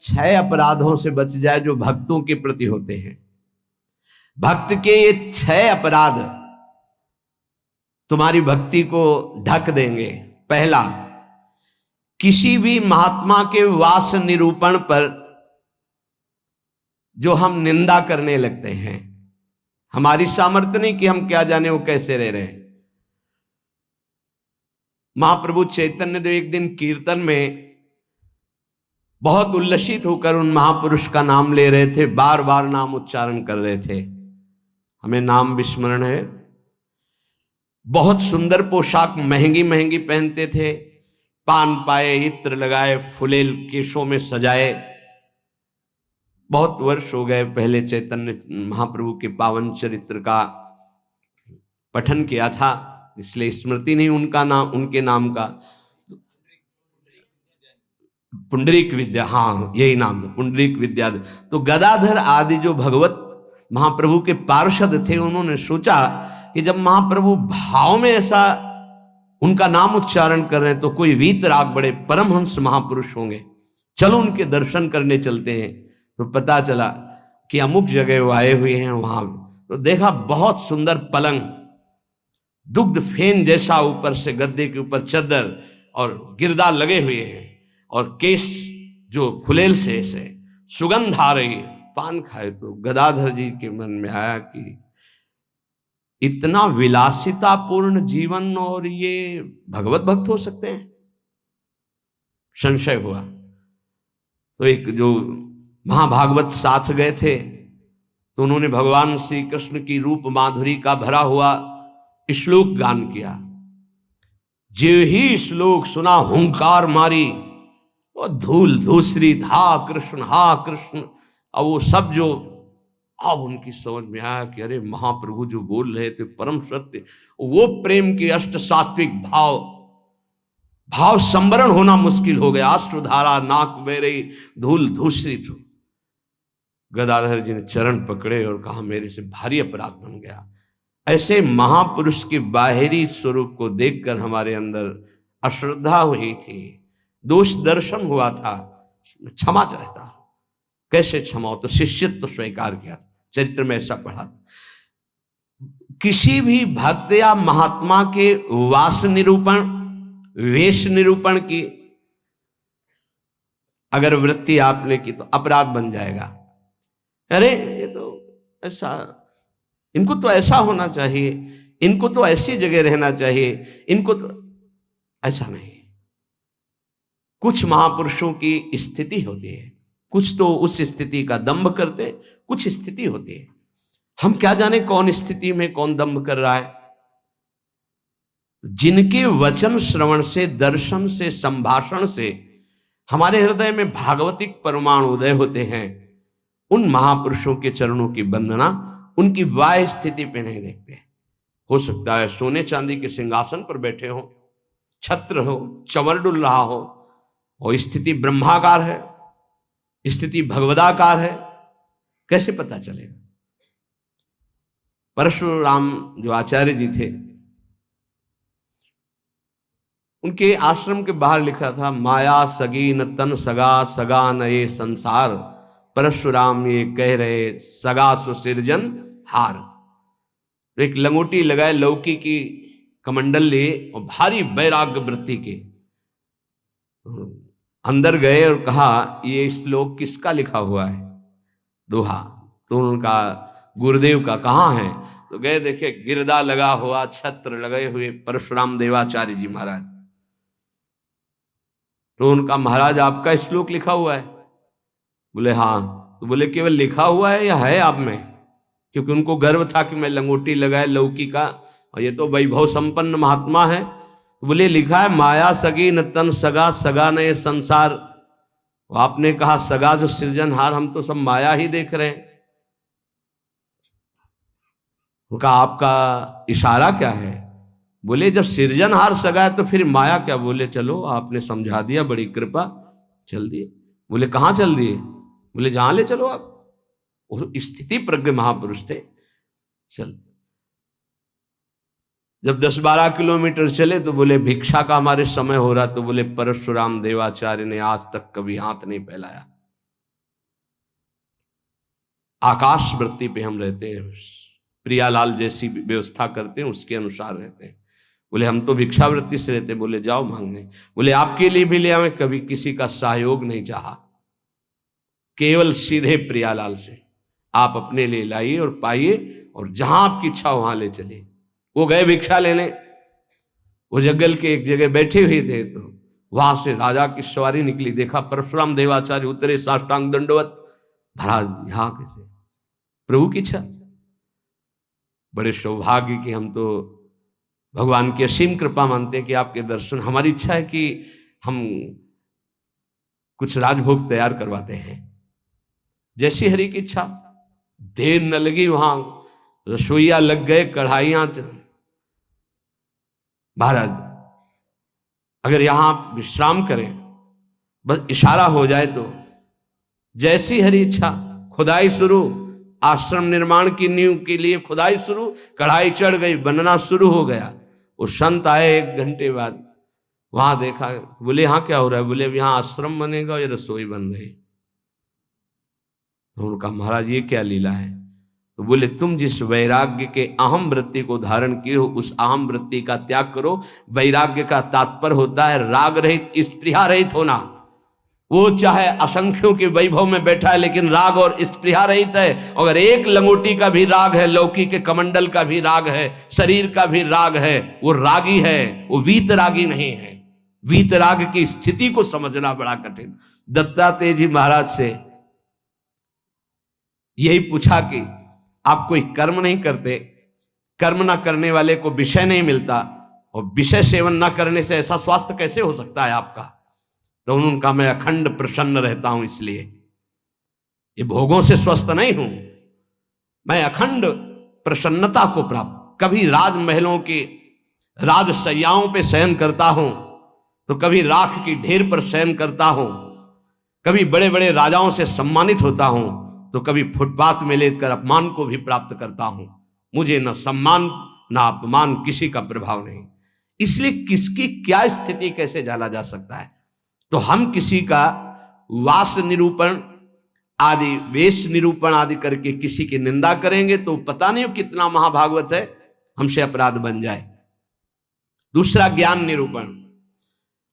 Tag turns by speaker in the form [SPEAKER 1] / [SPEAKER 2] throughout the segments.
[SPEAKER 1] 6 अपराधों से बच जाए जो भक्तों के प्रति होते हैं। भक्त के ये 6 अपराध तुम्हारी भक्ति को ढक देंगे। पहला, किसी भी महात्मा के वास निरूपण पर जो हम निंदा करने लगते हैं, हमारी सामर्थ्य नहीं कि हम क्या जाने वो कैसे रह रहे हैं। महाप्रभु चैतन्य देव एक दिन कीर्तन में बहुत उल्लसित होकर उन महापुरुष का नाम ले रहे थे, बार बार नाम उच्चारण कर रहे थे। हमें नाम विस्मरण है। बहुत सुंदर पोशाक महंगी महंगी पहनते थे, पान पाए, इत्र लगाए, फुलेल केशों में सजाए। बहुत वर्ष हो गए, पहले चैतन्य महाप्रभु के पावन चरित्र का पठन किया था, इसलिए स्मृति नहीं उनका नाम, उनके नाम का। पुंडरीक विद्या, हाँ यही नाम था, पुंडरीक विद्या। तो गदाधर आदि जो भगवत महाप्रभु के पार्षद थे, उन्होंने सोचा कि जब महाप्रभु भाव में ऐसा उनका नाम उच्चारण कर रहे हैं तो कोई वीतराग बड़े परमहंस महापुरुष होंगे, चलो उनके दर्शन करने चलते हैं। तो पता चला कि अमुक जगह वो आए हुए हैं। वहां तो देखा बहुत सुंदर पलंग, दुग्ध फेन जैसा, ऊपर से गद्दे के ऊपर चादर और गिरदा लगे हुए हैं, और केस जो फुलेल से सुगंध आ रही है। पान खाए तो गदाधर जी के मन में आया कि इतना विलासितापूर्ण जीवन और ये भगवत भक्त हो सकते हैं, संशय हुआ। तो एक जो महाभागवत साथ गए थे, तो उन्होंने भगवान श्री कृष्ण की रूप माधुरी का भरा हुआ श्लोक गान किया। जो ही श्लोक सुना हुंकार मारी और धूल धूसरी, हा कृष्ण हा कृष्ण। अब वो सब जो अब उनकी समझ में आया कि अरे महाप्रभु जो बोल रहे थे परम सत्य, वो प्रेम के अष्ट सात्विक भाव संवरण होना मुश्किल हो गया। अश्रुधारा नाक बह रही, धूल धूसरित हो। गदाधर जी ने चरण पकड़े और कहा मेरे से भारी अपराध बन गया। ऐसे महापुरुष के बाहरी स्वरूप को देखकर हमारे अंदर अश्रद्धा हुई थी, दोष दर्शन हुआ था, क्षमा चाहता हूं। कैसे क्षमा हो? तो शिष्यत्व स्वीकार किया था, चरित्र में ऐसा पढ़ा था। किसी भी भक्त या महात्मा के वास निरूपण, वेश निरूपण की अगर वृत्ति आपने की तो अपराध बन जाएगा। अरे ये तो ऐसा, इनको तो ऐसा होना चाहिए, इनको तो ऐसी जगह रहना चाहिए, इनको तो ऐसा नहीं। कुछ महापुरुषों की स्थिति होती है, कुछ तो उस स्थिति का दंभ करते, कुछ स्थिति होती है। हम क्या जाने कौन स्थिति में कौन दंभ कर रहा है। जिनके वचन श्रवण से, दर्शन से, संभाषण से हमारे हृदय में भागवतिक परमाणु उदय होते हैं, उन महापुरुषों के चरणों की वंदना उनकी वाह स्थिति पे नहीं देखते। हो सकता है सोने चांदी के सिंहासन पर बैठे हो, छत्र हो, चंवर डुल रहा हो, और स्थिति ब्रह्माकार है, स्थिति भगवदाकार है, कैसे पता चलेगा? परशुराम जो आचार्य जी थे, उनके आश्रम के बाहर लिखा था, माया सगी न तन सगा, सगा न ये संसार, परशुराम ये कह रहे सगा सुसिरजन हार। तो एक लंगोटी लगाए, लौकी की कमंडल लिए और भारी वैराग्य वृत्ति के अंदर गए और कहा ये श्लोक किसका लिखा हुआ है? दोहा। तो उनका गुरुदेव का कहाँ है? तो गए, देखे गिरदा लगा हुआ, छत्र लगे हुए परशुराम देवाचार्य जी महाराज। तो उनका महाराज आपका श्लोक लिखा हुआ है? बोले हाँ। तो बोले केवल लिखा हुआ है या है आप में? क्योंकि उनको गर्व था कि मैं लंगोटी लगाए लौकी का, और ये तो वैभव संपन्न महात्मा है। तो बोले लिखा है माया सगी न तन सगा, सगा न ये संसार। आपने कहा सगा जो सृजनहार, हम तो सब माया ही देख रहे हैं। उनका आपका इशारा क्या है? बोले जब सृजनहार सगा है तो फिर माया क्या? बोले चलो आपने समझा दिया, बड़ी कृपा, चल दिए। बोले कहाँ चल दिए? बोले जहां ले चलो आप। स्थिति प्रज्ञ महापुरुष थे, चल। जब 10-12 किलोमीटर चले तो बोले भिक्षा का हमारे समय हो रहा। तो बोले परशुराम देवाचार्य ने आज तक कभी हाथ नहीं फैलाया, आकाश वृत्ति पे हम रहते हैं, प्रियालाल जैसी व्यवस्था करते हैं उसके अनुसार रहते हैं। बोले हम तो भिक्षावृत्ति से रहते। बोले जाओ मांगने। बोले आपके लिए भी ले आवे, कभी किसी का सहयोग नहीं चाहा, केवल सीधे प्रियालाल से आप अपने लिए लाइए और पाइए, और जहां आपकी इच्छा वहां ले चलिए। वो गए भिक्षा लेने, वो जंगल के एक जगह बैठे हुए थे, तो वहां से राजा की सवारी निकली। देखा परशुराम देवाचार्य उतरे, साष्टांग दंडवत। महाराज यहां कैसे? प्रभु की इच्छा। बड़े सौभाग्य की हम तो भगवान की असीम कृपा मानते हैं कि आपके दर्शन। हमारी इच्छा है कि हम कुछ राजभोग तैयार करवाते हैं, जैसी हरि की इच्छा। देर न लगी, वहां रसोईया लग गए, कढ़ाइयां। महाराज अगर यहां आप विश्राम करें, बस इशारा हो जाए तो जैसी हरि इच्छा। खुदाई शुरू, आश्रम निर्माण की नींव के लिए खुदाई शुरू, कढ़ाई चढ़ गई, बनना शुरू हो गया। वो संत आए 1 घंटे बाद, वहां देखा। बोले यहां क्या हो रहा है? बोले अब यहां आश्रम बनेगा और ये रसोई बन रही। तो उनका महाराज ये क्या लीला है? तो बोले तुम जिस वैराग्य के अहम वृत्ति को धारण किए हो, उस अहम वृत्ति का त्याग करो। वैराग्य का तात्पर्य होता है राग रहित, स्पृहा रहित होना। वो चाहे असंख्यों के वैभव में बैठा है, लेकिन राग और स्पृहा रहित है। अगर एक लंगोटी का भी राग है, लौकी के कमंडल का भी राग है, शरीर का भी राग है, वो रागी है, वो वीतरागी नहीं है। वीतराग की स्थिति को समझना बड़ा कठिन। दत्तात्रेय जी महाराज से यही पूछा कि आप कोई कर्म नहीं करते, कर्म ना करने वाले को विषय नहीं मिलता, और विषय सेवन ना करने से ऐसा स्वास्थ्य कैसे हो सकता है आपका? तो उन्होंने कहा मैं अखंड प्रसन्न रहता हूं, इसलिए ये भोगों से स्वस्थ नहीं हूं, मैं अखंड प्रसन्नता को प्राप्त। कभी राजमहलों के राजसैयाओं पे शयन करता हूं, तो कभी राख की ढेर पर शयन करता हूं, कभी बड़े बड़े राजाओं से सम्मानित होता हूं, तो कभी फुटपाथ में लेटकर अपमान को भी प्राप्त करता हूं। मुझे न सम्मान न अपमान, किसी का प्रभाव नहीं। इसलिए किसकी क्या स्थिति कैसे जाना जा सकता है? तो हम किसी का वास निरूपण आदि, वेश निरूपण आदि करके किसी की निंदा करेंगे तो पता नहीं कितना महाभागवत है, हमसे अपराध बन जाए। दूसरा ज्ञान निरूपण।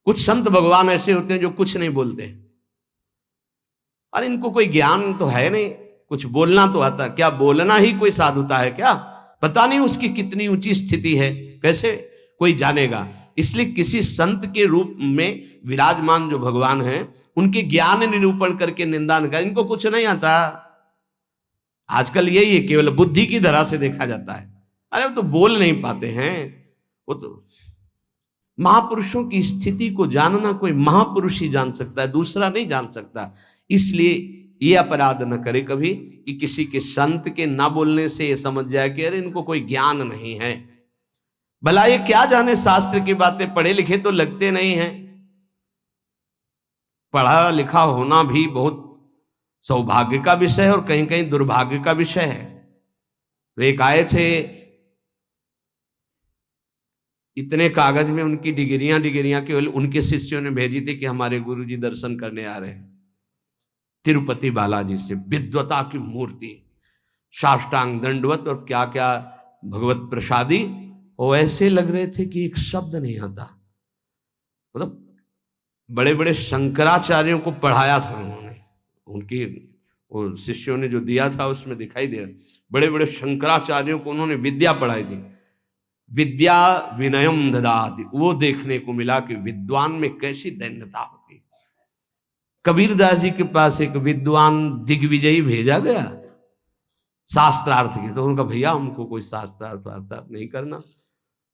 [SPEAKER 1] कुछ संत भगवान ऐसे होते हैं जो कुछ नहीं बोलते। अरे इनको कोई ज्ञान तो है नहीं, कुछ बोलना तो आता, क्या बोलना ही कोई साधुता है क्या? पता नहीं उसकी कितनी ऊंची स्थिति है, कैसे कोई जानेगा? इसलिए किसी संत के रूप में विराजमान जो भगवान हैं, उनके ज्ञान निरूपण करके निंदा न कर। इनको कुछ नहीं आता। आजकल यही है, केवल बुद्धि की धरा से देखा जाता है। अरे वो तो बोल नहीं पाते हैं। वो तो महापुरुषों की स्थिति को जानना कोई महापुरुष ही जान सकता है, दूसरा नहीं जान सकता। इसलिए ये अपराध न करे कभी कि किसी के संत के ना बोलने से ये समझ जाए कि अरे इनको कोई ज्ञान नहीं है। भला ये क्या जाने शास्त्र की बातें, पढ़े लिखे तो लगते नहीं हैं। पढ़ा लिखा होना भी बहुत सौभाग्य का विषय है और कहीं कहीं दुर्भाग्य का विषय है। तो एक आए थे, इतने कागज में उनकी डिग्रियां केवल उनके शिष्यों ने भेजी थी कि हमारे गुरुजी दर्शन करने आ रहे हैं। तिरुपति बालाजी से विद्वता की मूर्ति, साष्टांग दंडवत और क्या क्या भगवत प्रसादी। वो ऐसे लग रहे थे कि एक शब्द नहीं आता। मतलब बड़े बड़े शंकराचार्यों को पढ़ाया था उन्होंने, उनकी वो शिष्यों ने जो दिया था उसमें दिखाई दे रहा। बड़े बड़े शंकराचार्यों को उन्होंने विद्या पढ़ाई थी। विद्या विनयम ददाति, वो देखने को मिला कि विद्वान में कैसी दैन्यता होती। कबीरदास जी के पास एक विद्वान दिग्विजयी भेजा गया शास्त्रार्थ के। तो उनका भैया हमको कोई शास्त्रार्थ नहीं करना।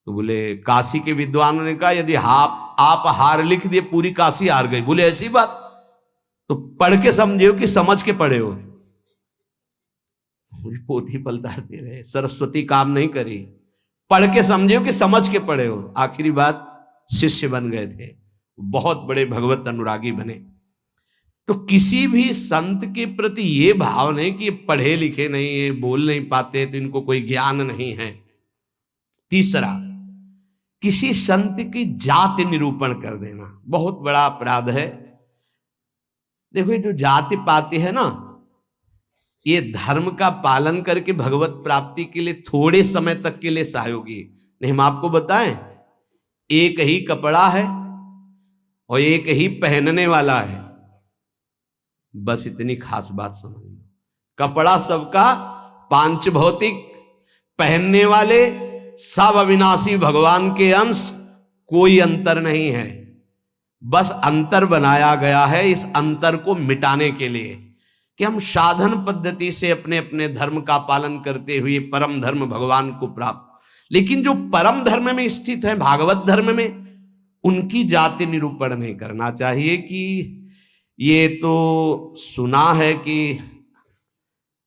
[SPEAKER 1] तो बोले काशी के विद्वानों ने कहा यदि आप हार लिख दिए पूरी काशी हार गई। बोले ऐसी बात? तो पढ़ के समझे हो कि समझ के पढ़े हो? पोथी पलटाते रहे, सरस्वती काम नहीं करी। पढ़ के समझे हो कि समझ के पढ़े हो? आखिरी बात शिष्य बन गए थे, बहुत बड़े भगवत अनुरागी बने। तो किसी भी संत के प्रति ये भाव नहीं कि पढ़े लिखे नहीं है, बोल नहीं पाते, तो इनको कोई ज्ञान नहीं है। तीसरा, किसी संत की जाति निरूपण कर देना बहुत बड़ा अपराध है। देखो ये जो जाति पाति है ना, ये धर्म का पालन करके भगवत प्राप्ति के लिए थोड़े समय तक के लिए सहयोगी। नहीं, हम आपको बताएं, एक ही कपड़ा है और एक ही पहनने वाला है, बस इतनी खास बात समझ लो। कपड़ा सबका पांच भौतिक, पहनने वाले सब अविनाशी भगवान के अंश, कोई अंतर नहीं है। बस अंतर बनाया गया है इस अंतर को मिटाने के लिए कि हम साधन पद्धति से अपने अपने धर्म का पालन करते हुए परम धर्म भगवान को प्राप्त, लेकिन जो परम धर्म में स्थित है, भागवत धर्म में, उनकी जाति निरूपण नहीं करना चाहिए कि ये तो सुना है कि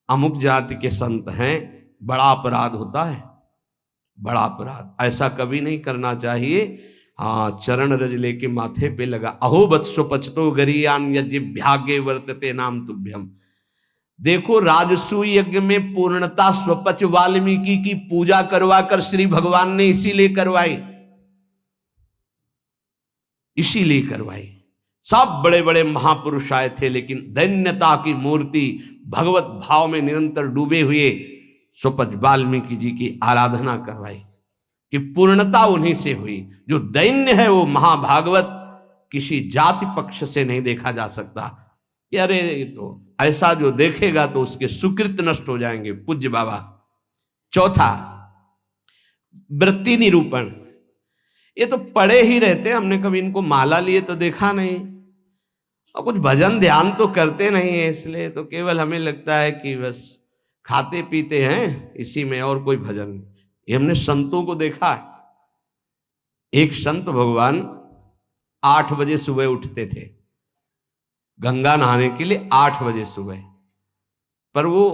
[SPEAKER 1] अमुक जाति के संत हैं, बड़ा अपराध होता है, बड़ा अपराध। ऐसा कभी नहीं करना चाहिए। हाँ, चरण रज लेके माथे पे लगा, अहो वत्सो पचतो गरियान यज्ञागे वर्तते नाम तुभ्यम। देखो, राजसूय यज्ञ में पूर्णता स्वपच वाल्मीकि की पूजा करवा कर श्री भगवान ने इसीलिए करवाई, इसीलिए करवाई। सब बड़े बड़े महापुरुष आए थे, लेकिन दैन्यता की मूर्ति भगवत भाव में निरंतर डूबे हुए स्वपच वाल्मीकि जी की आराधना करवाई कि पूर्णता उन्हीं से हुई। जो दैन्य है वो महाभागवत किसी जाति पक्ष से नहीं देखा जा सकता कि अरे ये तो ऐसा, जो देखेगा तो उसके सुकृत नष्ट हो जाएंगे। पूज्य बाबा। चौथा, वृत्ति निरूपण। ये तो पढ़े ही रहते, हमने कभी इनको माला लिए तो देखा नहीं, और कुछ भजन ध्यान तो करते नहीं है, इसलिए तो केवल हमें लगता है कि बस खाते पीते हैं इसी में, और कोई भजन नहीं। ये हमने संतों को देखा है। एक संत भगवान 8 बजे सुबह उठते थे गंगा नहाने के लिए, 8 बजे सुबह, पर वो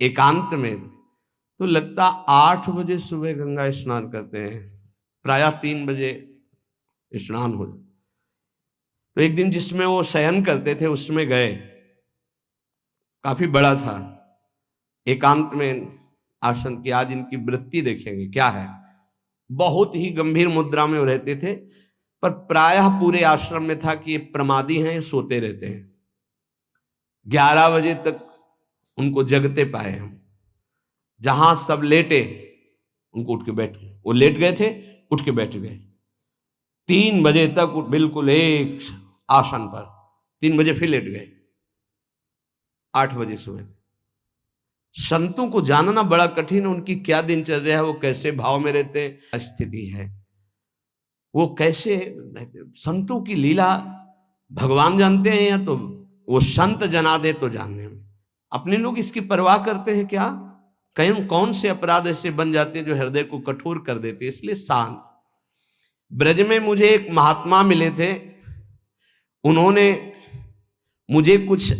[SPEAKER 1] एकांत में, तो लगता 8 बजे सुबह गंगा स्नान करते हैं, प्रायः 3 बजे स्नान हो। तो एक दिन जिसमें वो शयन करते थे उसमें गए, काफी बड़ा था, एकांत में आसन की, आज इनकी वृत्ति देखेंगे क्या है। बहुत ही गंभीर मुद्रा में वो रहते थे, पर प्रायः पूरे आश्रम में था कि ये प्रमादी हैं, ये सोते रहते हैं। 11 बजे तक उनको जगते पाए हम, जहां सब लेटे उनको उठ के बैठ गए, वो लेट गए थे, उठ के बैठ गए। 3 बजे तक बिल्कुल एक आसन पर, 3 बजे फिर लेट गए, 8 बजे सुबह। संतों को जानना बड़ा कठिन है, उनकी क्या दिनचर्या है, वो कैसे भाव में रहते हैं, स्थिति है, वो कैसे। संतों की लीला भगवान जानते हैं, या तो वो संत जना दे तो जानने में। अपने लोग इसकी परवाह करते हैं क्या? कहीं कौन से अपराध ऐसे बन जाते हैं जो हृदय को कठोर कर देते हैं। इसलिए शांत। ब्रज में मुझे एक महात्मा मिले थे, उन्होंने मुझे कुछ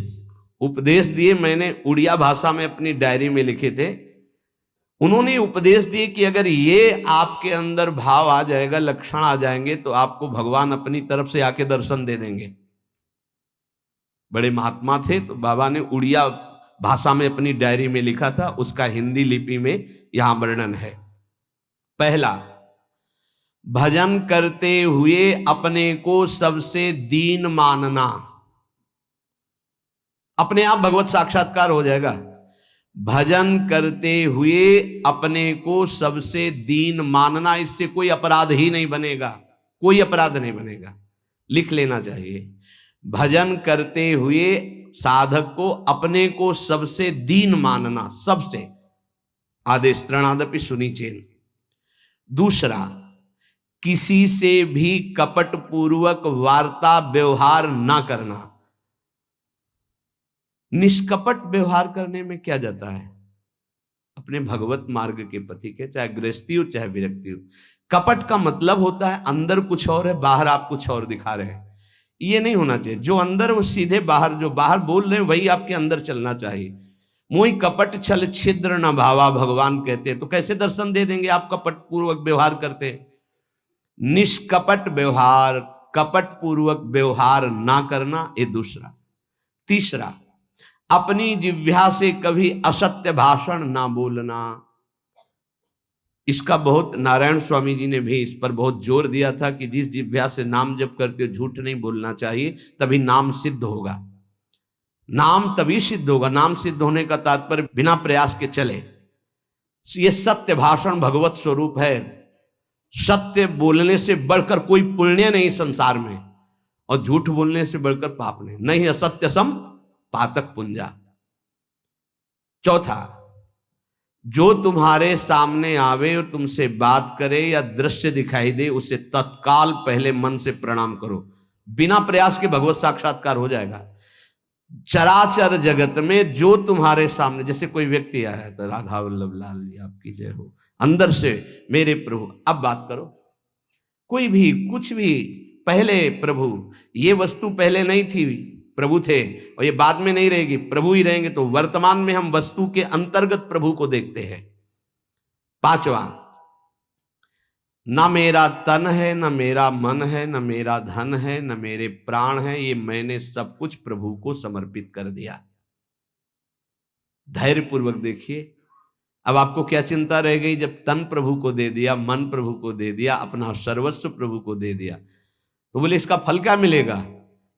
[SPEAKER 1] उपदेश दिए, मैंने उड़िया भाषा में अपनी डायरी में लिखे थे। उन्होंने उपदेश दिए कि अगर ये आपके अंदर भाव आ जाएगा, लक्षण आ जाएंगे, तो आपको भगवान अपनी तरफ से आके दर्शन दे देंगे। बड़े महात्मा थे, तो बाबा ने उड़िया भाषा में अपनी डायरी में लिखा था, उसका हिंदी लिपि में यहां वर्णन है। पहला, भजन करते हुए अपने को सबसे दीन मानना, अपने आप भगवत साक्षात्कार हो जाएगा। भजन करते हुए अपने को सबसे दीन मानना, इससे कोई अपराध ही नहीं बनेगा, कोई अपराध नहीं बनेगा, लिख लेना चाहिए। भजन करते हुए साधक को अपने को सबसे दीन मानना, सबसे, आदेश त्रणादपि सुनिचेन। दूसरा, किसी से भी कपट पूर्वक वार्ता व्यवहार ना करना। निष्कपट व्यवहार करने में क्या जाता है? अपने भगवत मार्ग के पति के, चाहे गृहस्थी हो चाहे विरक्ति हो। कपट का मतलब होता है अंदर कुछ और है, बाहर आप कुछ और दिखा रहे हैं। ये नहीं होना चाहिए। जो अंदर वो सीधे बाहर, जो बाहर बोल रहे हैं वही आपके अंदर चलना चाहिए। मोहि कपट छल छिद्र न भावा, भगवान कहते हैं। तो कैसे दर्शन दे देंगे आप कपट पूर्वक व्यवहार करते हैं? निष्कपट व्यवहार, कपट पूर्वक व्यवहार ना करना, ये दूसरा। तीसरा, अपनी जिह्वा से कभी असत्य भाषण ना बोलना। इसका बहुत नारायण स्वामी जी ने भी इस पर बहुत जोर दिया था कि जिस जिह्वा से नाम जप करते हो झूठ नहीं बोलना चाहिए, तभी नाम सिद्ध होगा। नाम तभी सिद्ध होगा। नाम सिद्ध होने का तात्पर्य बिना प्रयास के चले। ये सत्य भाषण भगवत स्वरूप है। सत्य बोलने से बढ़कर कोई पुण्य नहीं संसार में, और झूठ बोलने से बढ़कर पाप नहीं। नहीं असत्य सम पातक पुंजा। चौथा, जो तुम्हारे सामने आवे और तुमसे बात करे या दृश्य दिखाई दे, उसे तत्काल पहले मन से प्रणाम करो। बिना प्रयास के भगवत साक्षात्कार हो जाएगा। चराचर जगत में जो तुम्हारे सामने, जैसे कोई व्यक्ति आया तो राधा वल्लभ लाल जी आपकी जय हो, अंदर से मेरे प्रभु, अब बात करो। कोई भी कुछ भी, पहले प्रभु, ये वस्तु पहले नहीं थी, प्रभु थे, और ये बाद में नहीं रहेगी, प्रभु ही रहेंगे। तो वर्तमान में हम वस्तु के अंतर्गत प्रभु को देखते हैं। पांचवा, ना मेरा तन है, न मेरा मन है, न मेरा धन है, न मेरे प्राण है, ये मैंने सब कुछ प्रभु को समर्पित कर दिया। धैर्य पूर्वक देखिए। अब आपको क्या चिंता रह गई? जब तन प्रभु को दे दिया, मन प्रभु को दे दिया, अपना सर्वस्व प्रभु को दे दिया, तो बोले इसका फल क्या मिलेगा?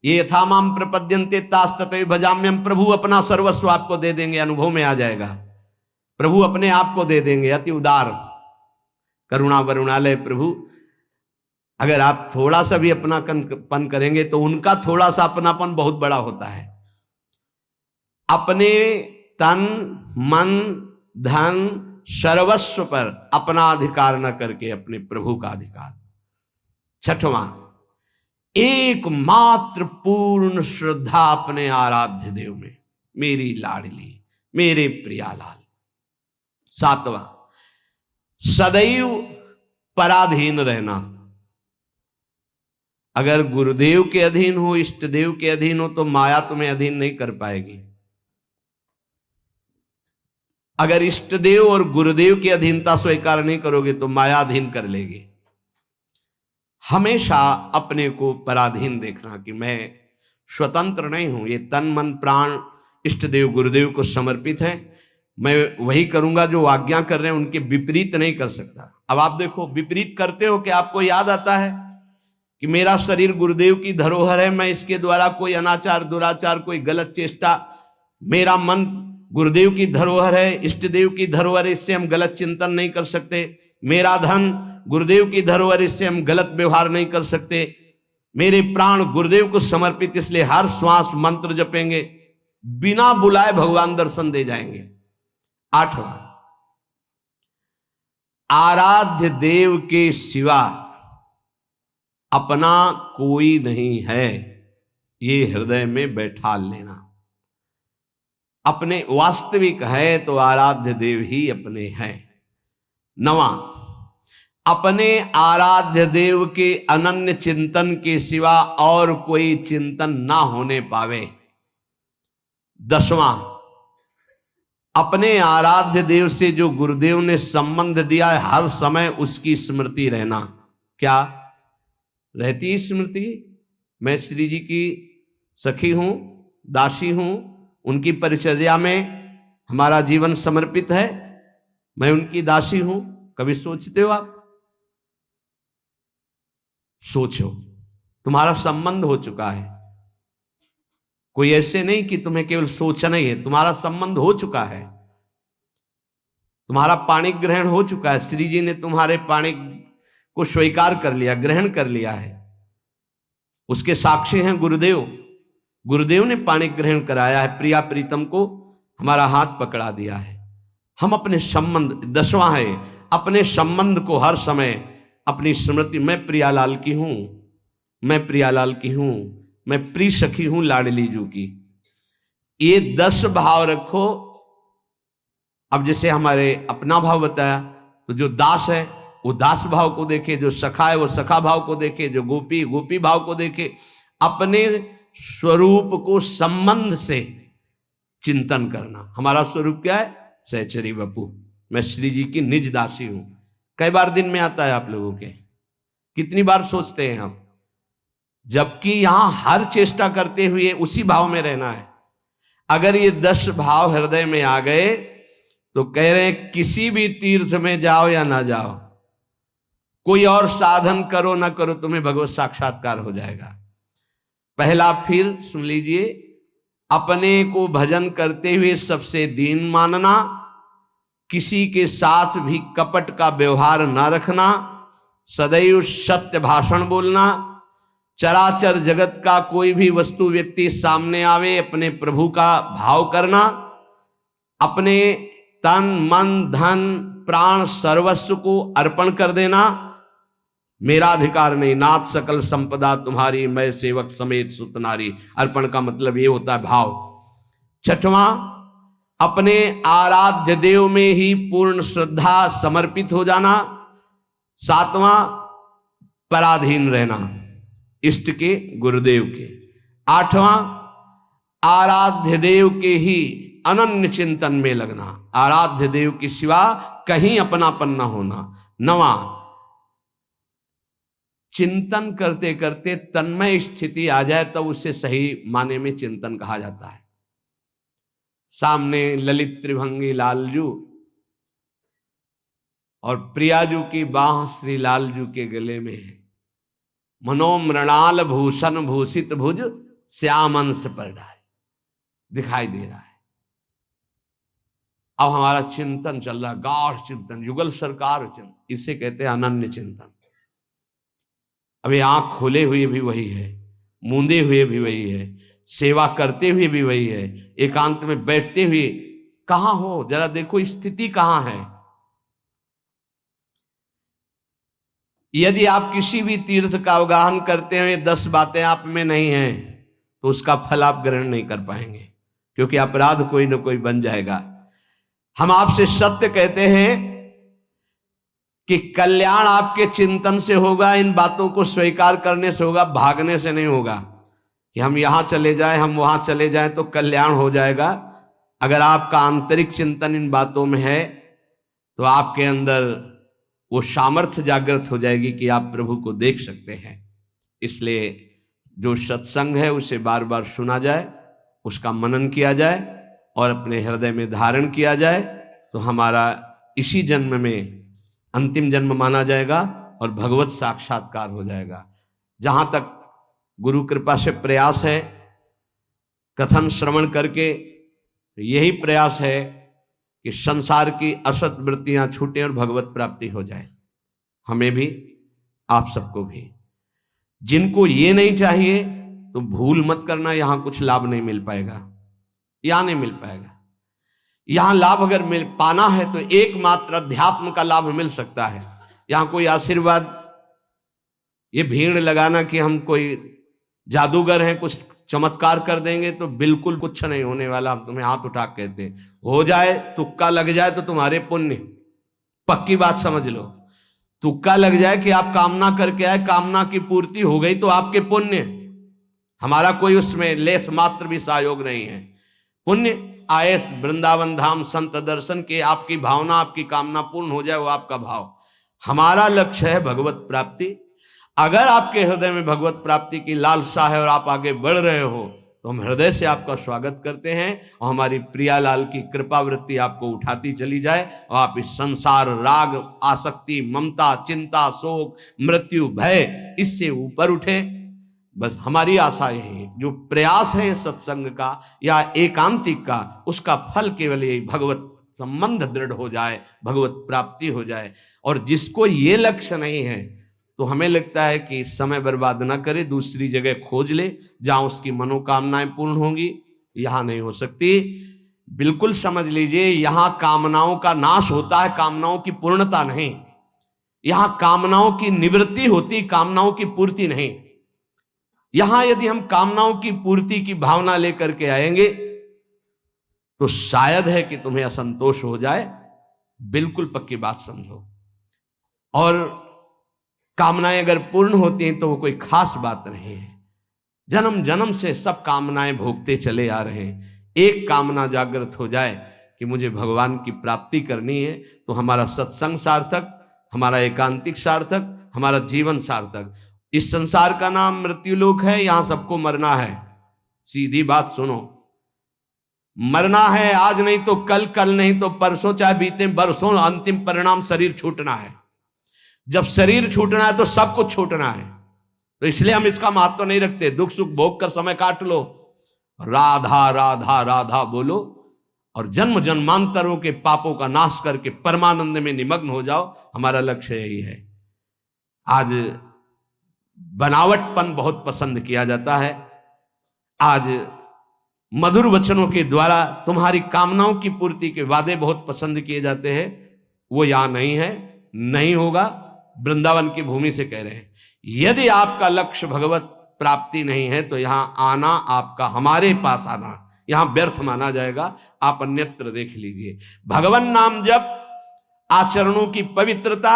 [SPEAKER 1] ये यथा माम प्रपद्यन्ते तास तथैव भजाम्यहम्। प्रभु अपना सर्वस्व आपको दे देंगे, अनुभव में आ जाएगा। प्रभु अपने आप को दे देंगे। अति उदार करुणा वरुणालय प्रभु। अगर आप थोड़ा सा भी अपनापन करेंगे तो उनका थोड़ा सा अपनापन बहुत बड़ा होता है। अपने तन मन धन सर्वस्व पर अपना अधिकार न करके अपने प्रभु का अधिकार। छठवां, एकमात्र पूर्ण श्रद्धा अपने आराध्य देव में, मेरी लाडली, मेरे प्रियालाल। सातवां, सदैव पराधीन रहना। अगर गुरुदेव के अधीन हो, इष्ट देव के अधीन हो, तो माया तुम्हें अधीन नहीं कर पाएगी। अगर इष्ट देव और गुरुदेव की अधीनता स्वीकार नहीं करोगे तो माया अधीन कर लेगी। हमेशा अपने को पराधीन देखना कि मैं स्वतंत्र नहीं हूं, ये तन मन प्राण इष्ट देव गुरुदेव को समर्पित है, मैं वही करूंगा जो आज्ञा कर रहे हैं, उनके विपरीत नहीं कर सकता। अब आप देखो, विपरीत करते हो कि आपको याद आता है कि मेरा शरीर गुरुदेव की धरोहर है, मैं इसके द्वारा कोई अनाचार दुराचार कोई गलत चेष्टा, मेरा मन गुरुदेव की धरोहर है, इष्ट देव की धरोहर है, इससे हम गलत चिंतन नहीं कर सकते। मेरा धन गुरुदेव की धरोहर, इससे हम गलत व्यवहार नहीं कर सकते। मेरे प्राण गुरुदेव को समर्पित, इसलिए हर श्वास मंत्र जपेंगे, बिना बुलाए भगवान दर्शन दे जाएंगे। आठवां, आराध्य देव के सिवा अपना कोई नहीं है, ये हृदय में बैठा लेना। अपने वास्तविक है तो आराध्य देव ही अपने हैं। नवां, अपने आराध्य देव के अनन्य चिंतन के सिवा और कोई चिंतन ना होने पावे। दसवां, अपने आराध्य देव से जो गुरुदेव ने संबंध दिया है, हर समय उसकी स्मृति रहना। क्या रहती स्मृति? मैं श्री जी की सखी हूं, दासी हूं, उनकी परिचर्या में हमारा जीवन समर्पित है, मैं उनकी दासी हूं। कभी सोचते हो आप? सोचो, तुम्हारा संबंध हो चुका है। कोई ऐसे नहीं कि तुम्हें केवल सोचना ही है, तुम्हारा संबंध हो चुका है, तुम्हारा पाणी ग्रहण हो चुका है। श्री जी ने तुम्हारे पाणी को स्वीकार कर लिया, ग्रहण कर लिया है। उसके साक्षी हैं गुरुदेव। गुरुदेव ने पाणी ग्रहण कराया है, प्रिया प्रीतम को हमारा हाथ पकड़ा दिया है। हम अपने संबंध, दसवां है, अपने संबंध को हर समय अपनी स्मृति, मैं प्रियालाल की हूं, मैं प्रियालाल की हूं, मैं प्रिय सखी हूं लाडली जू की। ये 10 भाव रखो। अब जैसे हमारे अपना भाव बताया, तो जो दास है वो दास भाव को देखे, जो सखा है वो सखा भाव को देखे, जो गोपी गोपी भाव को देखे। अपने स्वरूप को संबंध से चिंतन करना। हमारा स्वरूप क्या है? सहचरी बपू, मैं श्री जी की निज दासी हूं। कई बार दिन में आता है आप लोगों के? कितनी बार सोचते हैं हम? जबकि यहां हर चेष्टा करते हुए उसी भाव में रहना है। अगर ये 10 भाव हृदय में आ गए तो कह रहे हैं किसी भी तीर्थ में जाओ या ना जाओ, कोई और साधन करो ना करो, तुम्हें भगवत साक्षात्कार हो जाएगा। पहला, फिर सुन लीजिए, अपने को भजन करते हुए सबसे दीन मानना, किसी के साथ भी कपट का व्यवहार न रखना, सदैव सत्य भाषण बोलना, चराचर जगत का कोई भी वस्तु व्यक्ति सामने आवे अपने प्रभु का भाव करना, अपने तन मन धन प्राण सर्वस्व को अर्पण कर देना, मेरा अधिकार नहीं नाथ सकल संपदा तुम्हारी मैं सेवक समेत सुत नारी। अर्पण का मतलब ये होता है भाव। छठवां, अपने आराध्य देव में ही पूर्ण श्रद्धा समर्पित हो जाना। सातवां, पराधीन रहना इष्ट के गुरुदेव के। आठवां, आराध्य देव के ही अनन्य चिंतन में लगना, आराध्य देव के सिवा कहीं अपनापन न होना। नवां, चिंतन करते करते तन्मय स्थिति आ जाए तब उसे सही माने में चिंतन कहा जाता है। सामने ललित त्रिभंगी लालजू और प्रियाजू की बाह श्री लालजू के गले में है। मनोमृणाल भूषण भूषित भुज श्याम अंश पर डाय दिखाई दे रहा है। अब हमारा चिंतन चल रहा है, गाढ़ चिंतन, युगल सरकार चिंतन, इसे कहते हैं अनन्य चिंतन। अभी आंख खोले हुए भी वही है, मूंदे हुए भी वही है, सेवा करते हुए भी वही है, एकांत में बैठते हुए कहां हो, जरा देखो स्थिति कहां है। यदि आप किसी भी तीर्थ का अवगाहन करते हुए 10 बातें आप में नहीं हैं तो उसका फल आप ग्रहण नहीं कर पाएंगे, क्योंकि अपराध कोई ना कोई बन जाएगा। हम आपसे सत्य कहते हैं कि कल्याण आपके चिंतन से होगा, इन बातों को स्वीकार करने से होगा, भागने से नहीं होगा कि हम यहां चले जाएं हम वहां चले जाएं तो कल्याण हो जाएगा। अगर आपका आंतरिक चिंतन इन बातों में है तो आपके अंदर वो सामर्थ्य जागृत हो जाएगी कि आप प्रभु को देख सकते हैं। इसलिए जो सत्संग है उसे बार बार सुना जाए, उसका मनन किया जाए और अपने हृदय में धारण किया जाए तो हमारा इसी जन्म में अंतिम जन्म माना जाएगा और भगवत साक्षात्कार हो जाएगा। जहां तक गुरु कृपा से प्रयास है, कथन श्रवण करके यही प्रयास है कि संसार की असत वृत्तियां छूटे और भगवत प्राप्ति हो जाए, हमें भी आप सबको भी। जिनको ये नहीं चाहिए तो भूल मत करना, यहां कुछ लाभ नहीं मिल पाएगा, यहां नहीं मिल पाएगा। यहां लाभ अगर मिल पाना है तो एकमात्र अध्यात्म का लाभ मिल सकता है। यहां कोई आशीर्वाद, ये भीड़ लगाना कि हम कोई जादूगर हैं कुछ चमत्कार कर देंगे, तो बिल्कुल कुछ नहीं होने वाला। हम तुम्हें हाथ उठा कहते हैं, हो जाए तुक्का लग जाए तो तुम्हारे पुण्य, पक्की बात समझ लो। तुक्का लग जाए कि आप कामना करके आए, कामना की पूर्ति हो गई तो आपके पुण्य, हमारा कोई उसमें लेस मात्र भी सहयोग नहीं है। पुण्य आए वृंदावन धाम संत दर्शन के, आपकी भावना आपकी कामना पूर्ण हो जाए वो आपका भाव। हमारा लक्ष्य है भगवत प्राप्ति। अगर आपके हृदय में भगवत प्राप्ति की लालसा है और आप आगे बढ़ रहे हो तो हम हृदय से आपका स्वागत करते हैं और हमारी प्रियालाल की कृपा वृत्ति आपको उठाती चली जाए और आप इस संसार राग आसक्ति ममता चिंता शोक मृत्यु भय इससे ऊपर उठे। बस हमारी आशा यही है, जो प्रयास है सत्संग का या एकांतिक का, उसका फल केवल यही भगवत संबंध दृढ़ हो जाए, भगवत प्राप्ति हो जाए। और जिसको ये लक्ष्य नहीं है तो हमें लगता है कि समय बर्बाद ना करे, दूसरी जगह खोज ले जहां उसकी मनोकामनाएं पूर्ण होंगी। यहां नहीं हो सकती। बिल्कुल समझ लीजिए, यहां कामनाओं का नाश होता है, कामनाओं की पूर्णता नहीं। यहां कामनाओं की निवृत्ति होती, कामनाओं की पूर्ति नहीं। यहां यदि हम कामनाओं की पूर्ति की भावना लेकर के आएंगे तो शायद है कि तुम्हें असंतोष हो जाए, बिल्कुल पक्की बात समझो। और कामनाएं अगर पूर्ण होती हैं तो वो कोई खास बात नहीं है। जन्म जन्म से सब कामनाएं भोगते चले आ रहे हैं। एक कामना जागृत हो जाए कि मुझे भगवान की प्राप्ति करनी है तो हमारा सत्संग सार्थक, हमारा एकांतिक सार्थक, हमारा जीवन सार्थक। इस संसार का नाम मृत्युलोक है, यहां सबको मरना है। सीधी बात सुनो, मरना है आज नहीं तो कल, कल नहीं तो परसों, चाहे बीते बरसों, अंतिम परिणाम शरीर छूटना है। जब शरीर छूटना है तो सब कुछ छूटना है। तो इसलिए हम इसका महत्व नहीं रखते। दुख सुख भोग कर समय काट लो, राधा राधा राधा बोलो और जन्म जन्मांतरों के पापों का नाश करके परमानंद में निमग्न हो जाओ। हमारा लक्ष्य यही है। आज बनावटपन बहुत पसंद किया जाता है। आज मधुर वचनों के द्वारा तुम्हारी कामनाओं की पूर्ति के वादे बहुत पसंद किए जाते हैं। वो यहां नहीं है, नहीं होगा। वृंदावन की भूमि से कह रहे हैं, यदि आपका लक्ष्य भगवत प्राप्ति नहीं है तो यहां आना, आपका हमारे पास आना यहां व्यर्थ माना जाएगा। आप अन्यत्र देख लीजिए। भगवान नाम जप, आचरणों की पवित्रता,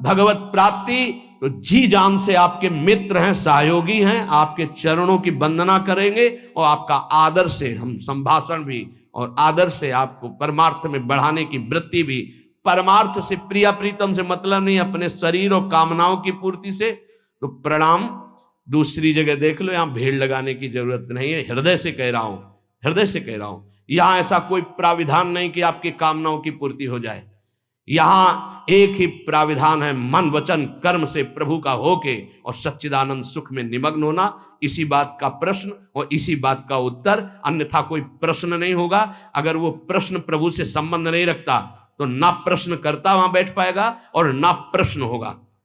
[SPEAKER 1] भगवत प्राप्ति, तो जी जान से आपके मित्र हैं, सहयोगी हैं, आपके चरणों की वंदना करेंगे और आपका आदर से हम संभाषण भी और आदर से आपको परमार्थ में बढ़ाने की वृत्ति भी। परमार्थ से प्रिया प्रीतम से मतलब नहीं, अपने शरीर और कामनाओं की पूर्ति से। तो प्रणाम। दूसरी जगह देख लो, यहां भीड़ लगाने की जरूरत नहीं है। हृदय से कह रहा हूं, हृदय से कह रहा हूं। यहां ऐसा कोई प्राविधान नहीं कि आपकी कामनाओं की पूर्ति हो जाए। यहां एक ही प्राविधान है, मन वचन कर्म से प्रभु का होके और सच्चिदानंद सुख में निमग्न होना। इसी बात का प्रश्न और इसी बात का उत्तर, अन्यथा कोई प्रश्न नहीं होगा। अगर वो प्रश्न प्रभु से संबंध नहीं रखता तो ना प्रश्न करता वहां बैठ पाएगा और ना प्रश्न होगा।